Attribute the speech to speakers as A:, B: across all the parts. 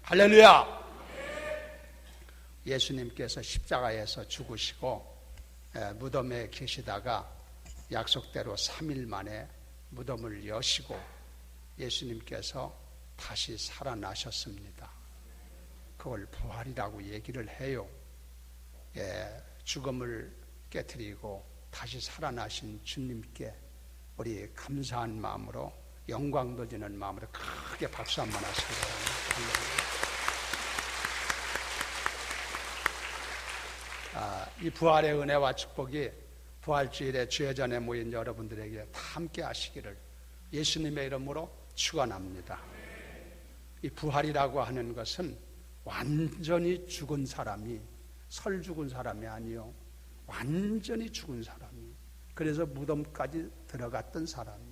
A: 할렐루야! 예수님께서 십자가에서 죽으시고 무덤에 계시다가 약속대로 3일 만에 무덤을 여시고 예수님께서 다시 살아나셨습니다. 그걸 부활이라고 얘기를 해요. 죽음을 깨트리고 다시 살아나신 주님께 우리 감사한 마음으로 영광 돌리는 마음으로 크게 박수 한번 하시기 바랍니다. 이 부활의 은혜와 축복이 부활주일에 주회전에 모인 여러분들에게 다 함께 하시기를 예수님의 이름으로 축원합니다. 이 부활이라고 하는 것은 완전히 죽은 사람이 설 죽은 사람이 아니요, 완전히 죽은 사람이, 그래서 무덤까지 들어갔던 사람이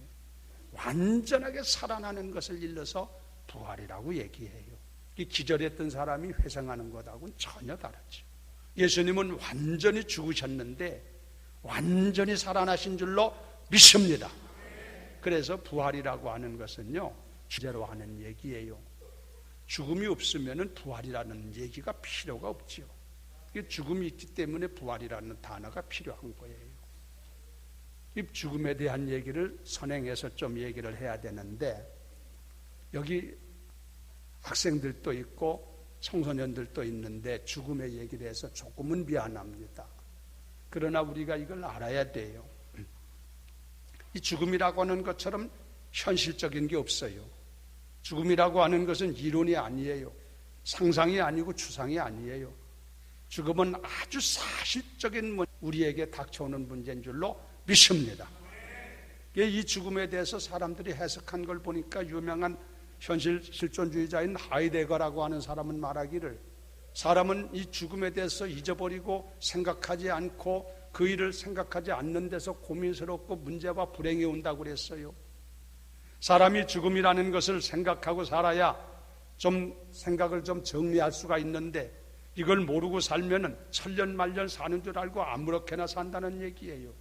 A: 완전하게 살아나는 것을 일러서 부활이라고 얘기해요. 이 기절했던 사람이 회생하는 것하고는 전혀 다르죠. 예수님은 완전히 죽으셨는데 완전히 살아나신 줄로 믿습니다. 그래서 부활이라고 하는 것은요, 주제로 하는 얘기예요. 죽음이 없으면 부활이라는 얘기가 필요가 없죠. 죽음이 있기 때문에 부활이라는 단어가 필요한 거예요. 이 죽음에 대한 얘기를 선행해서 좀 얘기를 해야 되는데, 여기 학생들도 있고 청소년들도 있는데 죽음의 얘기를 해서 조금은 미안합니다. 그러나 우리가 이걸 알아야 돼요. 이 죽음이라고 하는 것처럼 현실적인 게 없어요. 죽음이라고 하는 것은 이론이 아니에요. 상상이 아니고 추상이 아니에요. 죽음은 아주 사실적인 우리에게 닥쳐오는 문제인 줄로 믿습니다. 이 죽음에 대해서 사람들이 해석한 걸 보니까 유명한 현실 실존주의자인 하이데거라고 하는 사람은 말하기를, 사람은 이 죽음에 대해서 잊어버리고 생각하지 않고 그 일을 생각하지 않는 데서 고민스럽고 문제와 불행이 온다고 그랬어요. 사람이 죽음이라는 것을 생각하고 살아야 좀 생각을 좀 정리할 수가 있는데, 이걸 모르고 살면은 천년만년 사는 줄 알고 아무렇게나 산다는 얘기예요.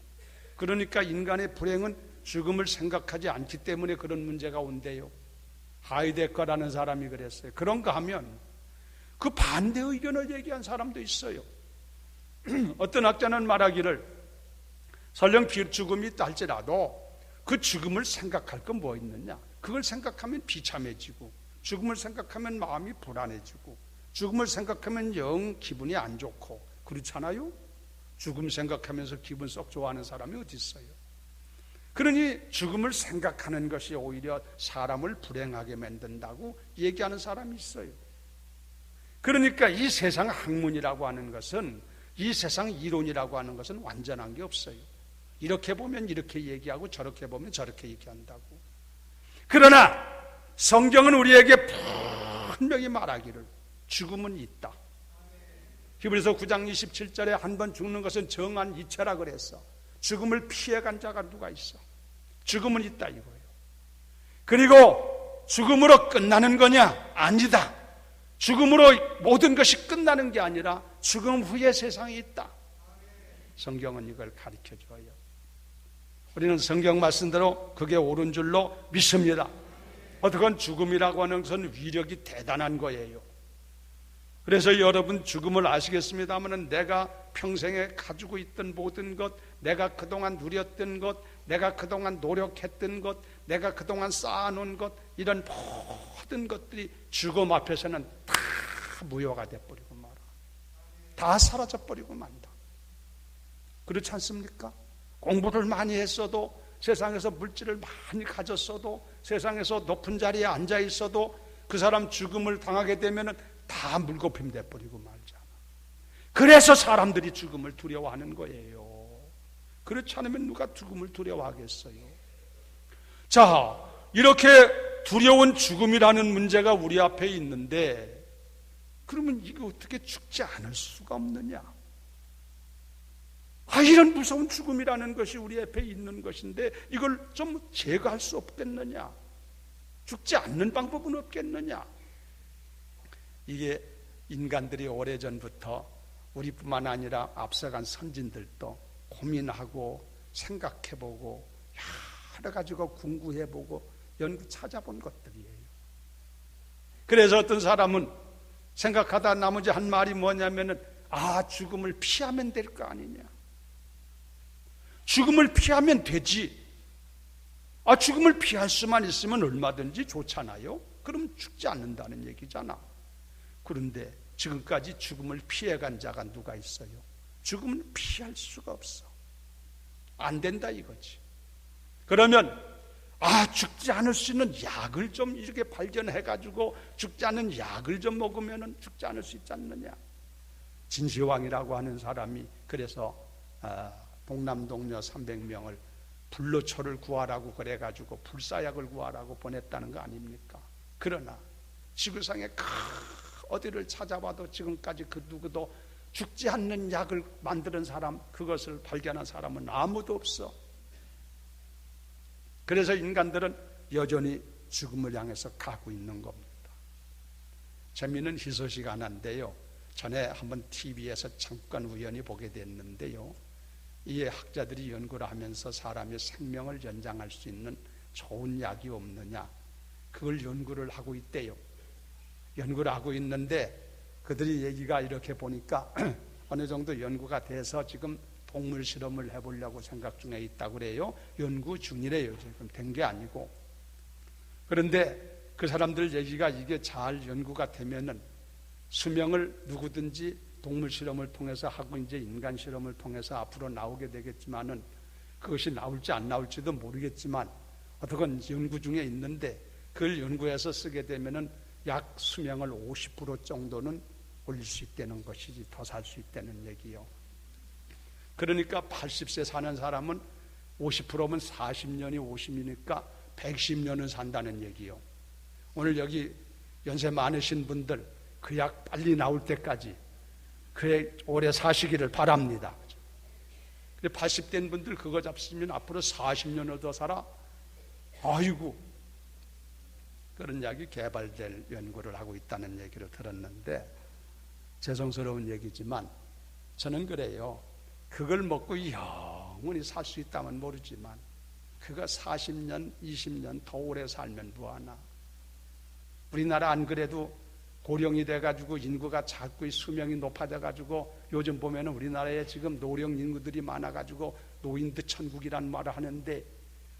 A: 그러니까 인간의 불행은 죽음을 생각하지 않기 때문에 그런 문제가 온대요. 하이데거라는 사람이 그랬어요. 그런가 하면 그 반대 의견을 얘기한 사람도 있어요. 어떤 학자는 말하기를, 설령 죽음이 있다 할지라도 그 죽음을 생각할 건 뭐 있느냐? 그걸 생각하면 비참해지고, 죽음을 생각하면 마음이 불안해지고, 죽음을 생각하면 영 기분이 안 좋고, 그렇잖아요? 죽음 생각하면서 기분 썩 좋아하는 사람이 어디 있어요? 그러니 죽음을 생각하는 것이 오히려 사람을 불행하게 만든다고 얘기하는 사람이 있어요. 그러니까 이 세상 학문이라고 하는 것은, 이 세상 이론이라고 하는 것은 완전한 게 없어요. 이렇게 보면 이렇게 얘기하고 저렇게 보면 저렇게 얘기한다고. 그러나 성경은 우리에게 분명히 말하기를 죽음은 있다. 히브리서 9장 27절에 한 번 죽는 것은 정한 이체라 그랬어. 죽음을 피해간 자가 누가 있어? 죽음은 있다 이거예요. 그리고 죽음으로 끝나는 거냐? 아니다. 죽음으로 모든 것이 끝나는 게 아니라 죽음 후에 세상이 있다. 성경은 이걸 가르쳐줘요. 우리는 성경 말씀대로 그게 옳은 줄로 믿습니다. 어떻건 죽음이라고 하는 것은 위력이 대단한 거예요. 그래서 여러분 죽음을 아시겠습니다만, 내가 평생에 가지고 있던 모든 것, 내가 그동안 누렸던 것, 내가 그동안 노력했던 것, 내가 그동안 쌓아놓은 것, 이런 모든 것들이 죽음 앞에서는 다 무효가 돼버리고 말아. 다 사라져버리고 만다. 그렇지 않습니까? 공부를 많이 했어도, 세상에서 물질을 많이 가졌어도, 세상에서 높은 자리에 앉아 있어도 그 사람 죽음을 당하게 되면 다 물거품 돼버리고 말잖아. 그래서 사람들이 죽음을 두려워하는 거예요. 그렇지 않으면 누가 죽음을 두려워하겠어요? 자, 이렇게 두려운 죽음이라는 문제가 우리 앞에 있는데, 그러면 이거 어떻게 죽지 않을 수가 없느냐? 이런 무서운 죽음이라는 것이 우리 앞에 있는 것인데 이걸 좀 제거할 수 없겠느냐? 죽지 않는 방법은 없겠느냐? 이게 인간들이 오래전부터 우리뿐만 아니라 앞서간 선진들도 고민하고 생각해보고 여러 가지고 궁구해보고 연구 찾아본 것들이에요. 그래서 어떤 사람은 생각하다 나머지 한 말이 뭐냐면은 죽음을 피하면 될 거 아니냐. 죽음을 피하면 되지. 죽음을 피할 수만 있으면 얼마든지 좋잖아요. 그럼 죽지 않는다는 얘기잖아. 그런데 지금까지 죽음을 피해간 자가 누가 있어요? 죽음을 피할 수가 없어. 안 된다 이거지. 그러면 죽지 않을 수 있는 약을 좀 이렇게 발견해가지고 죽지 않는 약을 좀 먹으면 죽지 않을 수 있지 않느냐. 진시황이라고 하는 사람이 그래서 동남동녀 300명을 불로초를 구하라고 그래가지고 불사약을 구하라고 보냈다는 거 아닙니까? 그러나 지구상에 어디를 찾아봐도 지금까지 그 누구도 죽지 않는 약을 만드는 사람, 그것을 발견한 사람은 아무도 없어. 그래서 인간들은 여전히 죽음을 향해서 가고 있는 겁니다. 재미있는 희소식 하나인데요, 전에 한번 TV에서 잠깐 우연히 보게 됐는데요, 이 학자들이 연구를 하면서 사람의 생명을 연장할 수 있는 좋은 약이 없느냐, 그걸 연구를 하고 있대요. 연구를 하고 있는데 그들이 얘기가 이렇게 보니까 어느 정도 연구가 돼서 지금 동물 실험을 해보려고 생각 중에 있다고 그래요. 연구 중이래요. 지금 된 게 아니고. 그런데 그 사람들 얘기가 이게 잘 연구가 되면은 수명을 누구든지 동물 실험을 통해서 하고 이제 인간 실험을 통해서 앞으로 나오게 되겠지만은 그것이 나올지 안 나올지도 모르겠지만 어떻건 연구 중에 있는데 그걸 연구해서 쓰게 되면은 약 수명을 50% 정도는 올릴 수 있다는 것이지 더 살 수 있다는 얘기요. 그러니까 80세 사는 사람은 50%면 40년이 50이니까 110년은 산다는 얘기요. 오늘 여기 연세 많으신 분들 그 약 빨리 나올 때까지 그에 오래 사시기를 바랍니다. 80된 분들 그거 잡수면 앞으로 40년을 더 살아. 아이고, 그런 약이 개발될 연구를 하고 있다는 얘기를 들었는데 죄송스러운 얘기지만 저는 그래요. 그걸 먹고 영원히 살 수 있다면 모르지만 그거 40년, 20년 더 오래 살면 뭐하나. 우리나라 안 그래도 고령이 돼가지고 인구가 자꾸 수명이 높아져가지고 요즘 보면은 우리나라에 지금 노령 인구들이 많아가지고 노인들 천국이란 말을 하는데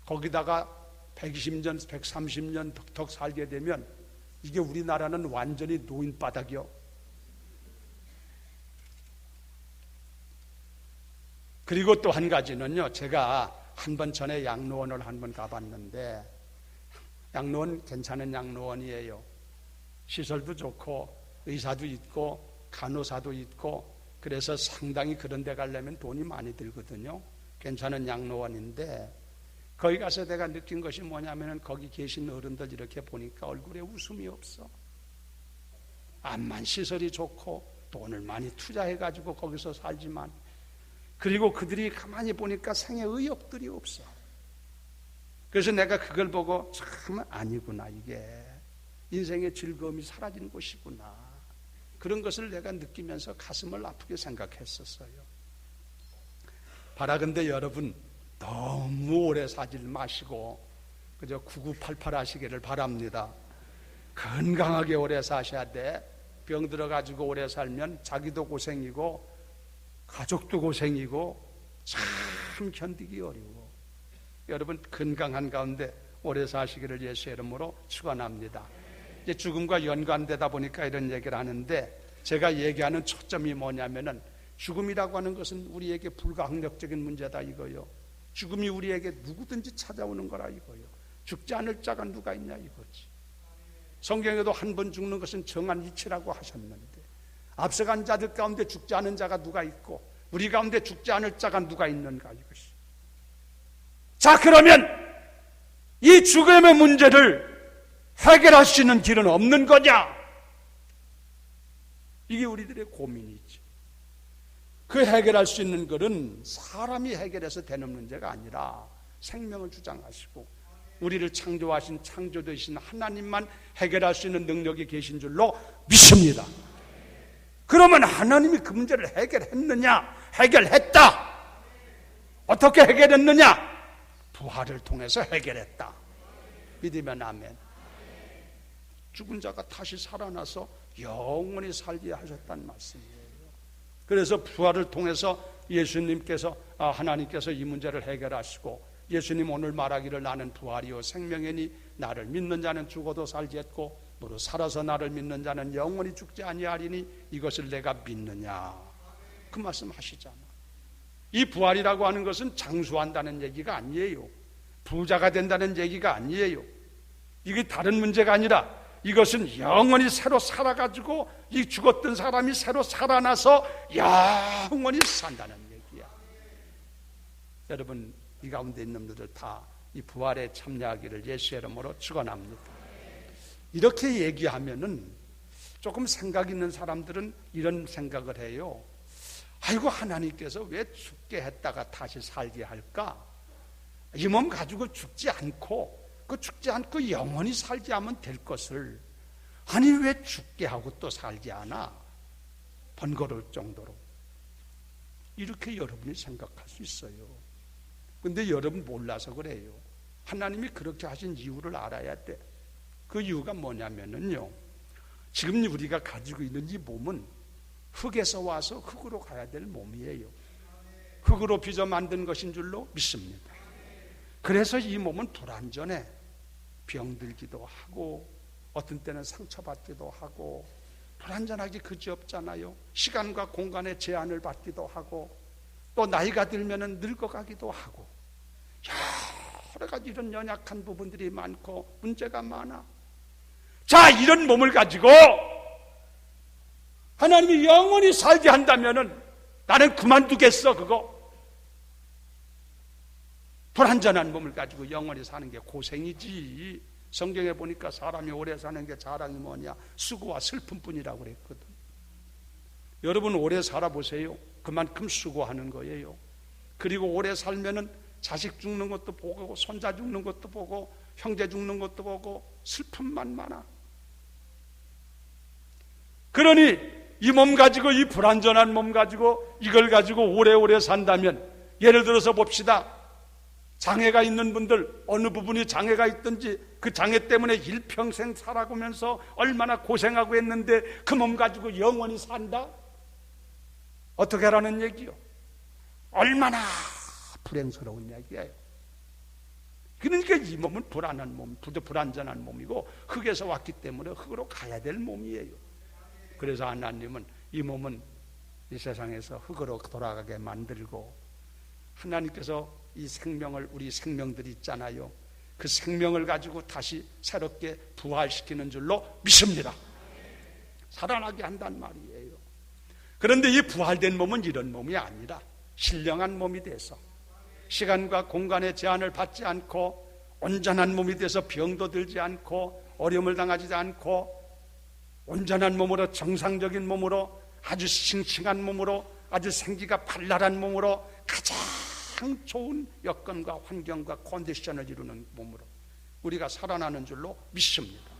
A: 거기다가 120년, 130년 덕덕 살게 되면 이게 우리나라는 완전히 노인 바닥이요. 그리고 또 한 가지는요, 제가 한 번 전에 양로원을 한 번 가봤는데 양로원 괜찮은 양로원이에요. 시설도 좋고 의사도 있고 간호사도 있고 그래서 상당히 그런 데 가려면 돈이 많이 들거든요. 괜찮은 양로원인데 거기 가서 내가 느낀 것이 뭐냐면 거기 계신 어른들 이렇게 보니까 얼굴에 웃음이 없어. 암만 시설이 좋고 돈을 많이 투자해가지고 거기서 살지만 그리고 그들이 가만히 보니까 생애 의욕들이 없어. 그래서 내가 그걸 보고 참 아니구나, 이게 인생의 즐거움이 사라진 곳이구나. 그런 것을 내가 느끼면서 가슴을 아프게 생각했었어요. 바라건대 여러분 너무 오래 사지 마시고 그저 9988 하시기를 바랍니다. 건강하게 오래 사셔야 돼. 병 들어가지고 오래 살면 자기도 고생이고 가족도 고생이고 참 견디기 어려워. 여러분 건강한 가운데 오래 사시기를 예수의 이름으로 축원합니다. 이제 죽음과 연관되다 보니까 이런 얘기를 하는데 제가 얘기하는 초점이 뭐냐면은 죽음이라고 하는 것은 우리에게 불가항력적인 문제다 이거요. 죽음이 우리에게 누구든지 찾아오는 거라 이거요. 죽지 않을 자가 누가 있냐 이거지. 성경에도 한 번 죽는 것은 정한 이치라고 하셨는데 앞서간 자들 가운데 죽지 않은 자가 누가 있고 우리 가운데 죽지 않을 자가 누가 있는가 이것이. 자, 그러면 이 죽음의 문제를 해결할 수 있는 길은 없는 거냐? 이게 우리들의 고민이지. 그 해결할 수 있는 것은 사람이 해결해서 되는 문제가 아니라 생명을 주장하시고 우리를 창조하신 창조되신 하나님만 해결할 수 있는 능력이 계신 줄로 믿습니다. 그러면 하나님이 그 문제를 해결했느냐? 해결했다. 어떻게 해결했느냐? 부활을 통해서 해결했다. 믿으면 아멘. 죽은 자가 다시 살아나서 영원히 살게 하셨다는 말씀이에요. 그래서 부활을 통해서 예수님께서 하나님께서 이 문제를 해결하시고, 예수님 오늘 말하기를 나는 부활이요 생명이니 나를 믿는 자는 죽어도 살지 않고 무릇 살아서 나를 믿는 자는 영원히 죽지 아니하리니 이것을 내가 믿느냐, 그 말씀 하시잖아. 이 부활이라고 하는 것은 장수한다는 얘기가 아니에요. 부자가 된다는 얘기가 아니에요. 이게 다른 문제가 아니라 이것은 영원히 새로 살아가지고 이 죽었던 사람이 새로 살아나서 영원히 산다는 얘기야. 여러분, 이 가운데 있는 분들 다 이 부활에 참여하기를 예수의 이름으로 축원합니다. 이렇게 얘기하면은 조금 생각 있는 사람들은 이런 생각을 해요. 아이고, 하나님께서 왜 죽게 했다가 다시 살게 할까? 이 몸 가지고 죽지 않고 영원히 살게 하면 될 것을, 아니 왜 죽게 하고 또 살게 하나? 번거로울 정도로. 이렇게 여러분이 생각할 수 있어요. 근데 여러분 몰라서 그래요. 하나님이 그렇게 하신 이유를 알아야 돼. 그 이유가 뭐냐면은요, 지금 우리가 가지고 있는 이 몸은 흙에서 와서 흙으로 가야 될 몸이에요. 흙으로 빚어 만든 것인 줄로 믿습니다. 그래서 이 몸은 불완전해. 병들기도 하고 어떤 때는 상처받기도 하고 불완전하기 그지없잖아요. 시간과 공간의 제한을 받기도 하고 또 나이가 들면은 늙어가기도 하고 여러 가지 이런 연약한 부분들이 많고 문제가 많아. 자, 이런 몸을 가지고 하나님이 영원히 살게 한다면은 나는 그만두겠어. 그거 불완전한 몸을 가지고 영원히 사는 게 고생이지. 성경에 보니까 사람이 오래 사는 게 자랑이 뭐냐? 수고와 슬픔뿐이라고 그랬거든. 여러분 오래 살아보세요. 그만큼 수고하는 거예요. 그리고 오래 살면은 자식 죽는 것도 보고 손자 죽는 것도 보고 형제 죽는 것도 보고 슬픔만 많아. 그러니 이 몸 가지고, 이 불완전한 몸 가지고 이걸 가지고 오래오래 산다면, 예를 들어서 봅시다. 장애가 있는 분들, 어느 부분이 장애가 있든지 그 장애 때문에 일평생 살아가면서 얼마나 고생하고 했는데 그 몸 가지고 영원히 산다? 어떻게 하라는 얘기요? 얼마나 불행스러운 얘기예요. 그러니까 이 몸은 불안한 몸, 불완전한 몸이고 흙에서 왔기 때문에 흙으로 가야 될 몸이에요. 그래서 하나님은 이 몸은 이 세상에서 흙으로 돌아가게 만들고, 하나님께서 이 생명을, 우리 생명들이 있잖아요. 그 생명을 가지고 다시 새롭게 부활시키는 줄로 믿습니다. 살아나게 한단 말이에요. 그런데 이 부활된 몸은 이런 몸이 아니라 신령한 몸이 돼서 시간과 공간의 제한을 받지 않고 온전한 몸이 돼서 병도 들지 않고 어려움을 당하지 않고 온전한 몸으로, 정상적인 몸으로, 아주 싱싱한 몸으로, 아주 생기가 발랄한 몸으로, 가장 좋은 여건과 환경과 컨디션을 이루는 몸으로 우리가 살아나는 줄로 믿습니다.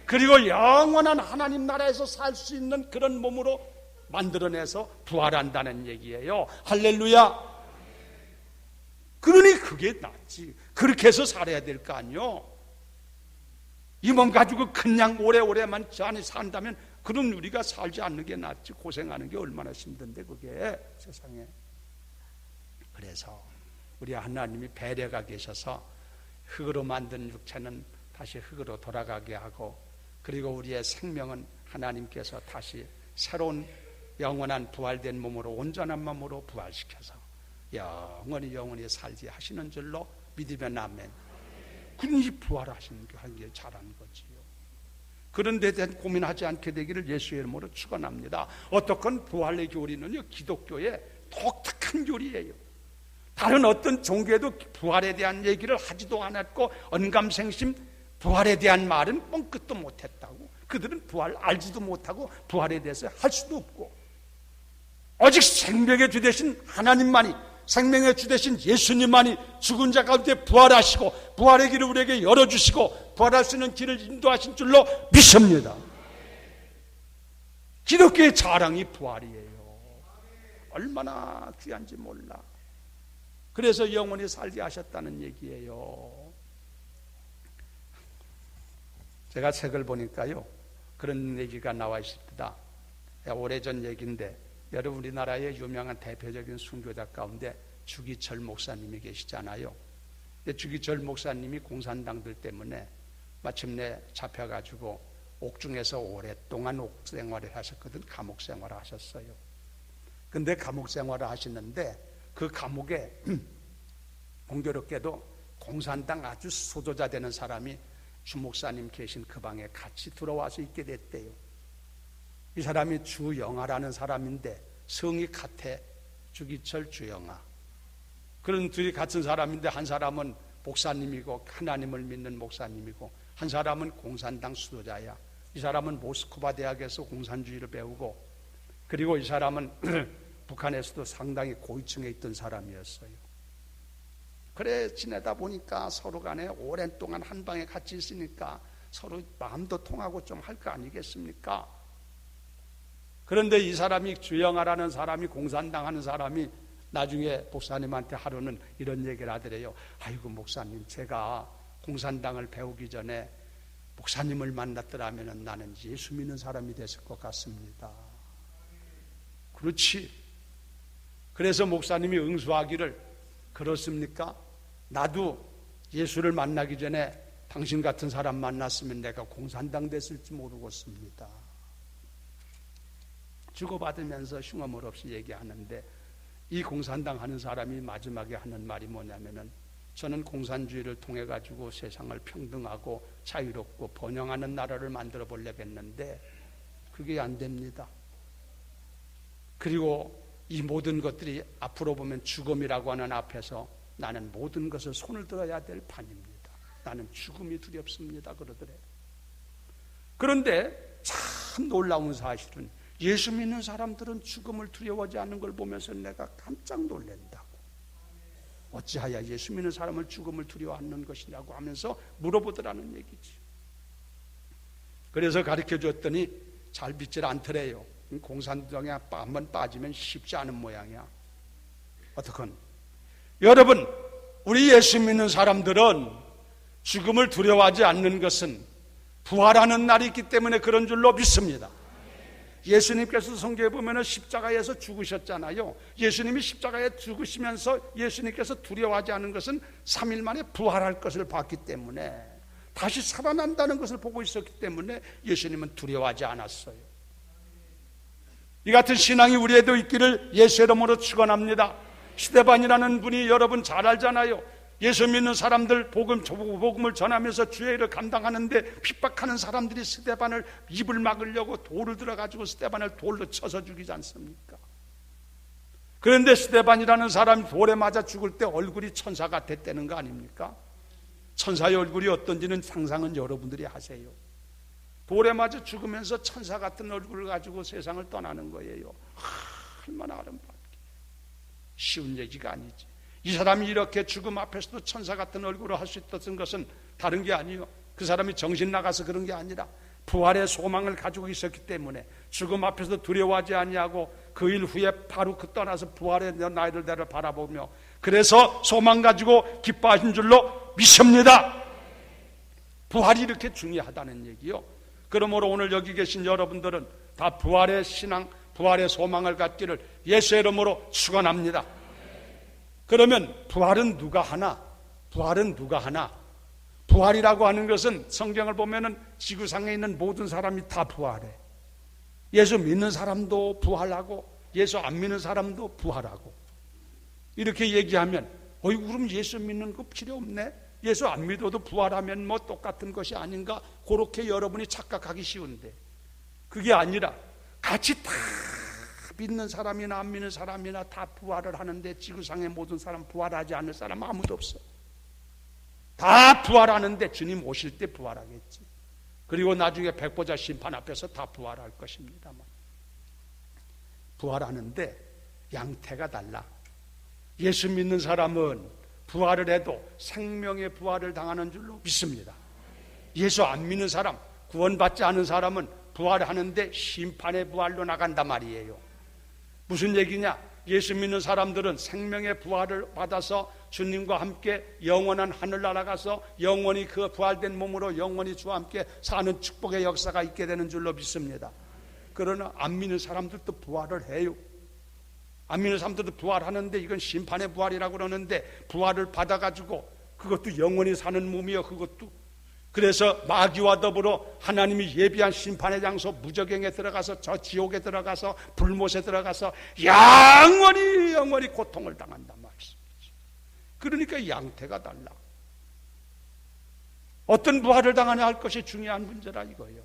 A: 그리고 영원한 하나님 나라에서 살 수 있는 그런 몸으로 만들어내서 부활한다는 얘기예요. 할렐루야. 그러니 그게 낫지. 그렇게 해서 살아야 될 거 아니요. 이 몸 가지고 그냥 오래오래만 저 안에 산다면 그럼 우리가 살지 않는 게 낫지. 고생하는 게 얼마나 힘든데 그게 세상에. 그래서 우리 하나님이 배려가 계셔서 흙으로 만든 육체는 다시 흙으로 돌아가게 하고, 그리고 우리의 생명은 하나님께서 다시 새로운 영원한 부활된 몸으로, 온전한 몸으로 부활시켜서 영원히 살게 하시는 줄로 믿으면 아멘. 그러니 부활하시는 게 잘한 거지요. 그런 데 대한 고민하지 않게 되기를 예수의 이름으로 축원합니다. 어떻건 부활의 교리는요, 기독교의 독특한 교리예요. 다른 어떤 종교에도 부활에 대한 얘기를 하지도 않았고 언감생심 부활에 대한 말은 뻥끗도 못했다고. 그들은 부활 알지도 못하고 부활에 대해서 할 수도 없고, 오직 생명의 주 되신 하나님만이, 생명의 주 되신 예수님만이 죽은 자 가운데 부활하시고 부활의 길을 우리에게 열어주시고 부활할 수 있는 길을 인도하신 줄로 믿습니다. 기독교의 자랑이 부활이에요. 얼마나 귀한지 몰라. 그래서 영원히 살게 하셨다는 얘기예요. 제가 책을 보니까요, 그런 얘기가 나와 있습니다. 오래전 얘기인데, 여러분 우리나라의 유명한 대표적인 순교자 가운데 주기철 목사님이 계시잖아요. 근데 주기철 목사님이 공산당들 때문에 마침내 잡혀가지고 옥중에서 오랫동안 옥 생활을 하셨거든. 감옥 생활을 하셨어요. 근데 감옥 생활을 하시는데 그 감옥에 공교롭게도 공산당 아주 수도자 되는 사람이 주 목사님 계신 그 방에 같이 들어와서 있게 됐대요. 이 사람이 주영아라는 사람인데 성이 같아. 주기철 주영아. 그런 둘이 같은 사람인데 한 사람은 목사님이고 하나님을 믿는 목사님이고 한 사람은 공산당 수도자야. 이 사람은 모스크바 대학에서 공산주의를 배우고 그리고 이 사람은 북한에서도 상당히 고위층에 있던 사람이었어요. 그래 지내다 보니까 서로 간에 오랜 동안 한 방에 같이 있으니까 서로 마음도 통하고 좀 할 거 아니겠습니까? 그런데 이 사람이 주영아라는 사람이 공산당 하는 사람이 나중에 목사님한테 하루는 이런 얘기를 하더래요. 아이고 목사님, 제가 공산당을 배우기 전에 목사님을 만났더라면 나는 예수 믿는 사람이 됐을 것 같습니다. 그렇지. 그래서 목사님이 응수하기를, 그렇습니까? 나도 예수를 만나기 전에 당신 같은 사람 만났으면 내가 공산당 됐을지 모르겠습니다. 주고받으면서 흉엄물 없이 얘기하는데, 이 공산당 하는 사람이 마지막에 하는 말이 뭐냐면은, 저는 공산주의를 통해 가지고 세상을 평등하고 자유롭고 번영하는 나라를 만들어 보려고 했는데 그게 안 됩니다. 그리고 이 모든 것들이 앞으로 보면 죽음이라고 하는 앞에서 나는 모든 것을 손을 들어야 될 판입니다. 나는 죽음이 두렵습니다. 그러더래요. 그런데 참 놀라운 사실은 예수 믿는 사람들은 죽음을 두려워하지 않는 걸 보면서 내가 깜짝 놀란다고. 어찌하여 예수 믿는 사람을 죽음을 두려워하는 것이냐고 하면서 물어보더라는 얘기지. 그래서 가르쳐 줬더니 잘 믿질 않더래요. 공산당에 한번 빠지면 쉽지 않은 모양이야. 어떡한? 여러분, 우리 예수 믿는 사람들은 죽음을 두려워하지 않는 것은 부활하는 날이 있기 때문에 그런 줄로 믿습니다. 예수님께서 성경에 보면 십자가에서 죽으셨잖아요. 예수님이 십자가에 죽으시면서 예수님께서 두려워하지 않은 것은 3일 만에 부활할 것을 봤기 때문에, 다시 살아난다는 것을 보고 있었기 때문에 예수님은 두려워하지 않았어요. 이 같은 신앙이 우리에도 있기를 예수 이름으로 축원합니다. 스데반이라는 분이 여러분 잘 알잖아요. 예수 믿는 사람들 복음을 전하면서 주의 일을 감당하는데 핍박하는 사람들이 스데반을 입을 막으려고 돌을 들어가지고 스데반을 돌로 쳐서 죽이지 않습니까? 그런데 스데반이라는 사람이 돌에 맞아 죽을 때 얼굴이 천사 같았다는 거 아닙니까? 천사의 얼굴이 어떤지는 상상은 여러분들이 하세요. 돌에 맞아 죽으면서 천사 같은 얼굴을 가지고 세상을 떠나는 거예요. 얼마나 아름답게. 쉬운 얘기가 아니지. 이 사람이 이렇게 죽음 앞에서도 천사 같은 얼굴을 할 수 있었던 것은 다른 게 아니에요. 그 사람이 정신 나가서 그런 게 아니라 부활의 소망을 가지고 있었기 때문에 죽음 앞에서도 두려워하지 아니하고 그 일 후에 바로 그 떠나서 부활의 나이를 내려 바라보며 그래서 소망 가지고 기뻐하신 줄로 믿습니다. 부활이 이렇게 중요하다는 얘기요. 그러므로 오늘 여기 계신 여러분들은 다 부활의 신앙, 부활의 소망을 갖기를 예수의 이름으로 축원합니다. 그러면 부활은 누가 하나? 부활은 누가 하나? 부활이라고 하는 것은 성경을 보면은 지구상에 있는 모든 사람이 다 부활해. 예수 믿는 사람도 부활하고 예수 안 믿는 사람도 부활하고. 이렇게 얘기하면 그럼 예수 믿는 거 필요 없네? 예수 안 믿어도 부활하면 뭐 똑같은 것이 아닌가? 그렇게 여러분이 착각하기 쉬운데 그게 아니라 같이 다 믿는 사람이나 안 믿는 사람이나 다 부활을 하는데 지구상의 모든 사람 부활하지 않을 사람 아무도 없어. 다 부활하는데 주님 오실 때 부활하겠지. 그리고 나중에 백보자 심판 앞에서 다 부활할 것입니다만 부활하는데 양태가 달라. 예수 믿는 사람은 부활을 해도 생명의 부활을 당하는 줄로 믿습니다. 예수 안 믿는 사람, 구원받지 않은 사람은 부활하는데 심판의 부활로 나간단 말이에요. 무슨 얘기냐? 예수 믿는 사람들은 생명의 부활을 받아서 주님과 함께 영원한 하늘나라 가서 영원히 그 부활된 몸으로 영원히 주와 함께 사는 축복의 역사가 있게 되는 줄로 믿습니다. 그러나 안 믿는 사람들도 부활을 해요. 안 믿는 사람들도 부활하는데 이건 심판의 부활이라고 그러는데 부활을 받아가지고 그것도 영원히 사는 몸이요. 그것도 그래서 마귀와 더불어 하나님이 예비한 심판의 장소 무저갱에 들어가서 저 지옥에 들어가서 불못에 들어가서 영원히 고통을 당한단 말이죠. 그러니까 양태가 달라. 어떤 부활을 당하냐 할 것이 중요한 문제라 이거예요.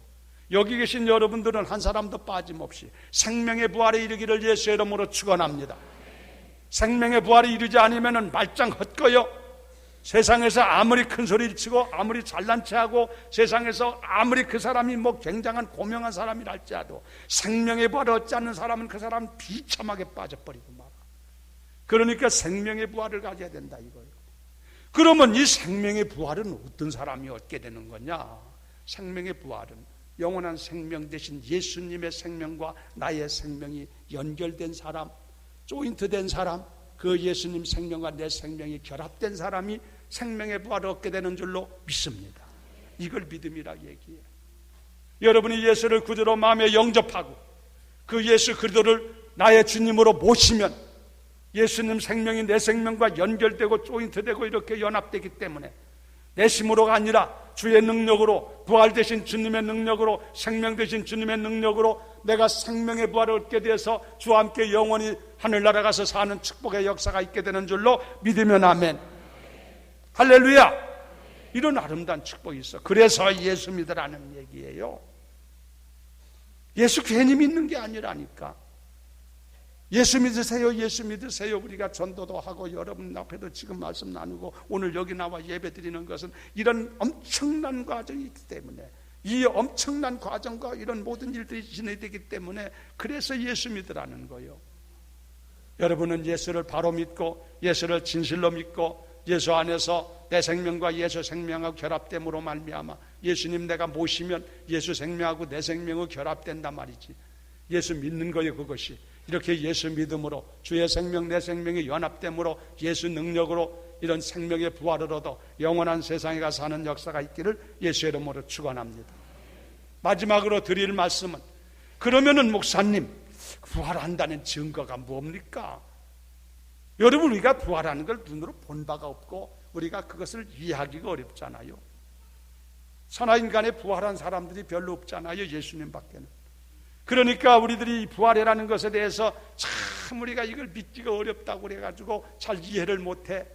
A: 여기 계신 여러분들은 한 사람도 빠짐없이 생명의 부활에 이르기를 예수의 이름으로 축원합니다. 생명의 부활에 이르지 않으면 말짱 헛거요. 세상에서 아무리 큰 소리를 치고 아무리 잘난 체하고 세상에서 아무리 그 사람이 뭐 굉장한 고명한 사람이라 할지라도 생명의 부활을 얻지 않는 사람은 그 사람은 비참하게 빠져버리고 말아. 그러니까 생명의 부활을 가져야 된다 이거예요. 그러면 이 생명의 부활은 어떤 사람이 얻게 되는 거냐? 생명의 부활은 영원한 생명 대신 예수님의 생명과 나의 생명이 연결된 사람, 조인트된 사람, 그 예수님 생명과 내 생명이 결합된 사람이 생명의 부활을 얻게 되는 줄로 믿습니다. 이걸 믿음이라 얘기해요. 여러분이 예수를 구주로 마음에 영접하고 그 예수 그리스도를 나의 주님으로 모시면 예수님 생명이 내 생명과 연결되고 조인트되고 이렇게 연합되기 때문에 내 힘으로가 아니라 주의 능력으로, 부활 되신 주님의 능력으로, 생명 되신 주님의 능력으로 내가 생명의 부활을 얻게 돼서 주와 함께 영원히 하늘나라 가서 사는 축복의 역사가 있게 되는 줄로 믿으면 아멘. 할렐루야. 이런 아름다운 축복이 있어. 그래서 예수 믿으라는 얘기예요. 예수 괜히 믿는 게 아니라니까. 예수 믿으세요, 예수 믿으세요. 우리가 전도도 하고 여러분 앞에도 지금 말씀 나누고 오늘 여기 나와 예배 드리는 것은 이런 엄청난 과정이 있기 때문에, 이 엄청난 과정과 이런 모든 일들이 진행이 되기 때문에 그래서 예수 믿으라는 거예요. 여러분은 예수를 바로 믿고 예수를 진실로 믿고 예수 안에서 내 생명과 예수 생명하고 결합됨으로 말미암아 예수님 내가 모시면 예수 생명하고 내 생명이 결합된단 말이지. 예수 믿는 거예요. 그것이 이렇게 예수 믿음으로 주의 생명 내 생명이 연합됨으로 예수 능력으로 이런 생명의 부활을 얻어 영원한 세상에 가서 사는 역사가 있기를 예수의 이름으로 축원합니다. 마지막으로 드릴 말씀은, 그러면은 목사님 부활한다는 증거가 뭡니까? 여러분, 우리가 부활하는 걸 눈으로 본 바가 없고 우리가 그것을 이해하기가 어렵잖아요. 선하인간에 부활한 사람들이 별로 없잖아요. 예수님 밖에는. 그러니까 우리들이 부활이라는 것에 대해서 참 우리가 이걸 믿기가 어렵다고 그래가지고 잘 이해를 못해.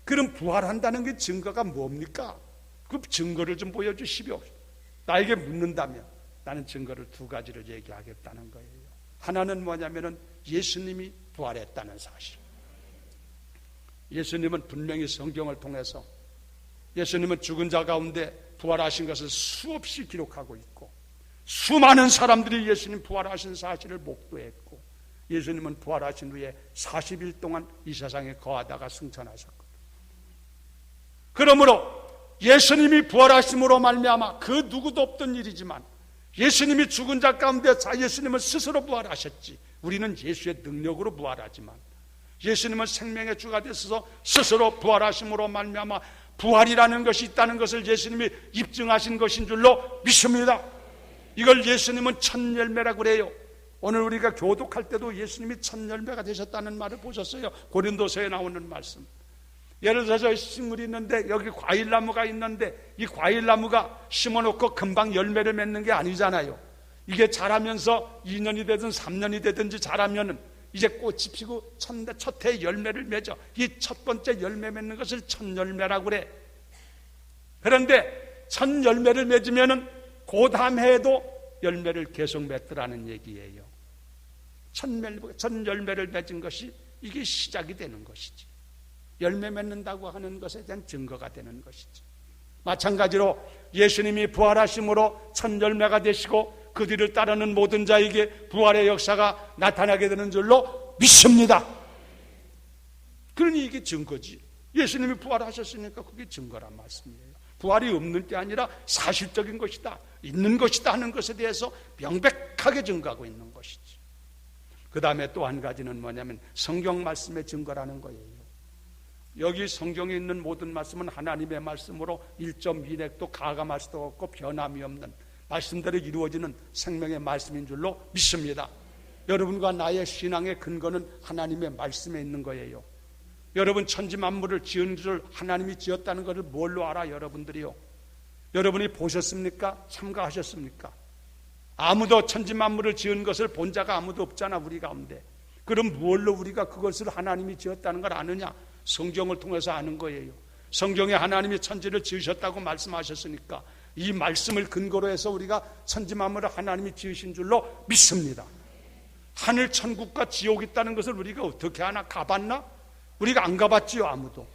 A: 그럼 부활한다는 게 증거가 뭡니까? 그 증거를 좀 보여주시오. 나에게 묻는다면 나는 증거를 두 가지를 얘기하겠다는 거예요. 하나는 뭐냐면은 예수님이 부활했다는 사실. 예수님은 분명히 성경을 통해서 예수님은 죽은 자 가운데 부활하신 것을 수없이 기록하고 있고 수많은 사람들이 예수님 부활하신 사실을 목도했고 예수님은 부활하신 후에 40일 동안 이 세상에 거하다가 승천하셨거든요. 그러므로 예수님이 부활하심으로 말미암아 그 누구도 없던 일이지만 예수님이 죽은 자 가운데 예수님은 스스로 부활하셨지. 우리는 예수의 능력으로 부활하지만 예수님은 생명의 주가 되셔서 스스로 부활하심으로 말미암아 부활이라는 것이 있다는 것을 예수님이 입증하신 것인 줄로 믿습니다. 이걸 예수님은 첫 열매라고 그래요. 오늘 우리가 교독할 때도 예수님이 첫 열매가 되셨다는 말을 보셨어요. 고린도서에 나오는 말씀. 예를 들어서 식물이 있는데 여기 과일나무가 있는데 이 과일나무가 심어놓고 금방 열매를 맺는 게 아니잖아요. 이게 자라면서 2년이 되든 3년이 되든지 자라면은 이제 꽃이 피고 첫 해에 열매를 맺어. 이 첫 번째 열매 맺는 것을 첫 열매라고 그래. 그런데 첫 열매를 맺으면은 그 다음 해에도 열매를 계속 맺더라는 얘기예요. 첫 열매를 맺은 것이 이게 시작이 되는 것이지. 열매 맺는다고 하는 것에 대한 증거가 되는 것이지. 마찬가지로 예수님이 부활하심으로 첫 열매가 되시고 그 뒤를 따르는 모든 자에게 부활의 역사가 나타나게 되는 줄로 믿습니다. 그러니 이게 증거지. 예수님이 부활하셨으니까 그게 증거란 말씀이에요. 부활이 없는 게 아니라 사실적인 것이다, 있는 것이다 하는 것에 대해서 명백하게 증거하고 있는 것이지. 그 다음에 또 한 가지는 뭐냐면 성경 말씀의 증거라는 거예요. 여기 성경에 있는 모든 말씀은 하나님의 말씀으로 1.2획도 가감할 수도 없고 변함이 없는 말씀대로 이루어지는 생명의 말씀인 줄로 믿습니다. 여러분과 나의 신앙의 근거는 하나님의 말씀에 있는 거예요. 여러분 천지 만물을 지은 줄 하나님이 지었다는 것을 뭘로 알아? 여러분들이요. 여러분이 보셨습니까? 참가하셨습니까? 아무도 천지 만물을 지은 것을 본 자가 아무도 없잖아, 우리 가운데. 그럼 뭘로 우리가 그것을 하나님이 지었다는 걸 아느냐? 성경을 통해서 아는 거예요. 성경에 하나님이 천지를 지으셨다고 말씀하셨으니까 이 말씀을 근거로 해서 우리가 천지 만물을 하나님이 지으신 줄로 믿습니다. 하늘 천국과 지옥이 있다는 것을 우리가 어떻게 하나? 가봤나? 우리가 안 가봤지요, 아무도.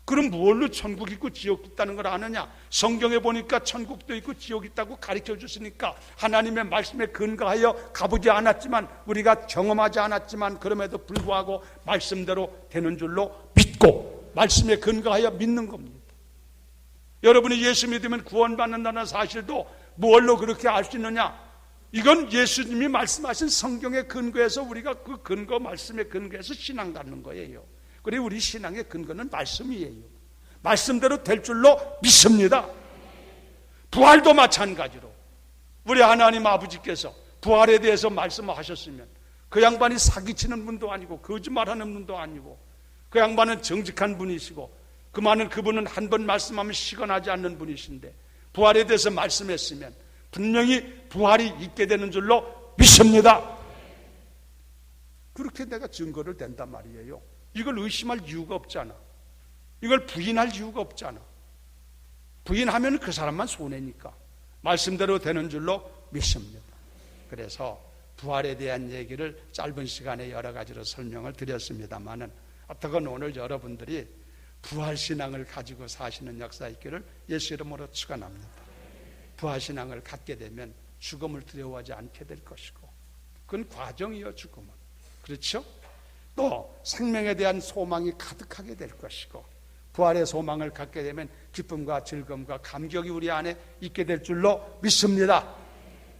A: 그럼 뭘로 천국이 있고 지옥이 있다는 걸 아느냐? 성경에 보니까 천국도 있고 지옥이 있다고 가르쳐 주시니까 하나님의 말씀에 근거하여 가보지 않았지만, 우리가 경험하지 않았지만 그럼에도 불구하고 말씀대로 되는 줄로 믿고 말씀에 근거하여 믿는 겁니다. 여러분이 예수 믿으면 구원받는다는 사실도 뭘로 그렇게 알 수 있느냐? 이건 예수님이 말씀하신 성경에 근거해서 우리가 그 근거 말씀에 근거해서 신앙 갖는 거예요. 그리고 우리 신앙의 근거는 말씀이에요. 말씀대로 될 줄로 믿습니다. 부활도 마찬가지로 우리 하나님 아버지께서 부활에 대해서 말씀하셨으면 그 양반이 사기치는 분도 아니고 거짓말하는 분도 아니고 그 양반은 정직한 분이시고 그분은 한 번 말씀하면 시건하지 않는 분이신데 부활에 대해서 말씀했으면 분명히 부활이 있게 되는 줄로 믿습니다. 그렇게 내가 증거를 댄단 말이에요. 이걸 의심할 이유가 없잖아. 이걸 부인할 이유가 없잖아. 부인하면 그 사람만 손해니까 말씀대로 되는 줄로 믿습니다. 그래서 부활에 대한 얘기를 짧은 시간에 여러 가지로 설명을 드렸습니다만은 어떻건 오늘 여러분들이 부활신앙을 가지고 사시는 역사 있기를 예수 이름으로 축원합니다. 부활신앙을 갖게 되면 죽음을 두려워하지 않게 될 것이고 그건 과정이요, 죽음은. 그렇죠? 또 생명에 대한 소망이 가득하게 될 것이고 부활의 소망을 갖게 되면 기쁨과 즐거움과 감격이 우리 안에 있게 될 줄로 믿습니다.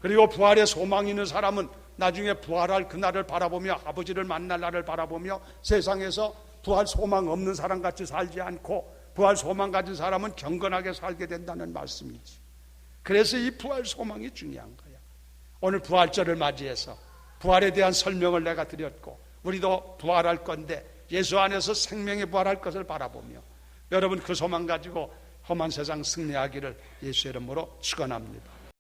A: 그리고 부활의 소망이 있는 사람은 나중에 부활할 그날을 바라보며 아버지를 만날 날을 바라보며 세상에서 부활 소망 없는 사람같이 살지 않고 부활 소망 가진 사람은 경건하게 살게 된다는 말씀이지. 그래서 이 부활 소망이 중요한 거야. 오늘 부활절을 맞이해서 부활에 대한 설명을 내가 드렸고 우리도 부활할 건데 예수 안에서 생명의 부활할 것을 바라보며 여러분 그 소망 가지고 험한 세상 승리하기를 예수 이름으로 축원합니다.